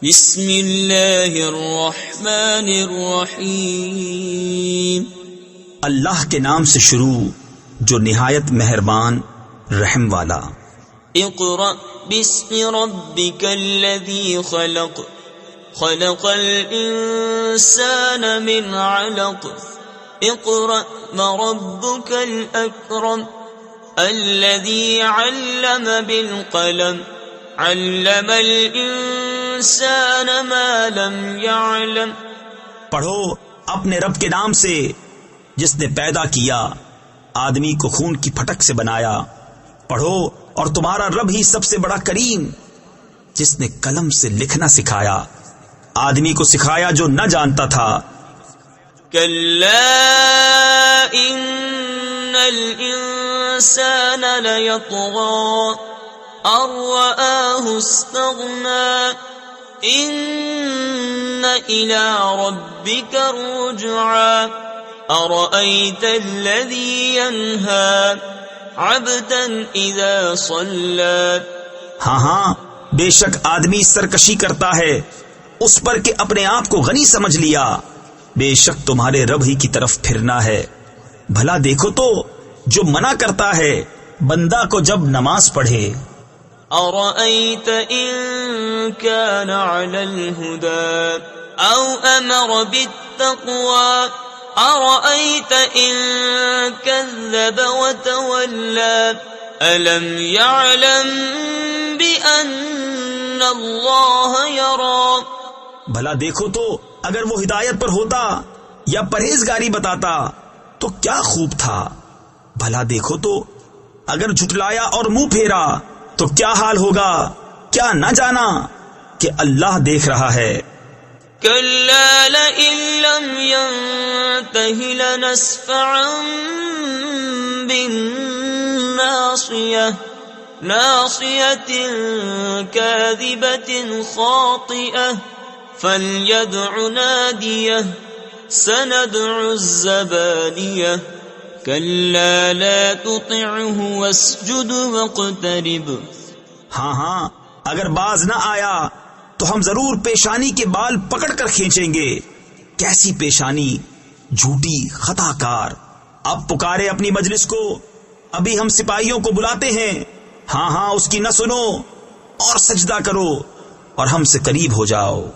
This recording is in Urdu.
بسم اللہ الرحمن الرحیم، اللہ کے نام سے شروع جو نہایت مہربان رحم والا۔ اقرأ باسم ربک الذی خلق، خلق الانسان من علق، اقرأ وربک الاکرم، الذی علم بالقلم، علم الانسان ما لم يعلم۔ پڑھو اپنے رب کے نام سے جس نے پیدا کیا، آدمی کو خون کی پھٹک سے بنایا۔ پڑھو اور تمہارا رب ہی سب سے بڑا کریم، جس نے قلم سے لکھنا سکھایا، آدمی کو سکھایا جو نہ جانتا تھا۔ کلا ان الانسان لیطغی ان رآہ استغنی، ان الى ربک الرجعی، ارأیت الذی ینہی عبدا اذا صلی۔ ہاں بے شک آدمی سرکشی کرتا ہے اس پر کہ اپنے آپ کو غنی سمجھ لیا، بے شک تمہارے رب ہی کی طرف پھرنا ہے۔ بھلا دیکھو تو جو منع کرتا ہے بندہ کو جب نماز پڑھے۔ ارأیت ان کان علی الہدی او امر بالتقوی، ارأیت ان کذب وتولی، الم یعلم بان اللہ یری۔ بھلا دیکھو تو اگر وہ ہدایت پر ہوتا یا پرہیزگاری بتاتا تو کیا خوب تھا، بھلا دیکھو تو اگر جھٹلایا اور منہ پھیرا تو کیا حال ہوگا، کیا نہ جانا کہ اللہ دیکھ رہا ہے۔ كلا لئن لم ينته لنسفعا بالناصية، ناصية كاذبة خاطئة، فليدع ناديه، سندع الزبانية، كلا لا تطعه واسجد واقترب۔ ہاں اگر باز نہ آیا تو ہم ضرور پیشانی کے بال پکڑ کر کھینچیں گے۔ کیسی پیشانی، جھوٹی خطا کار۔ اب پکارے اپنی مجلس کو، ابھی ہم سپاہیوں کو بلاتے ہیں۔ ہاں اس کی نہ سنو اور سجدہ کرو اور ہم سے قریب ہو جاؤ۔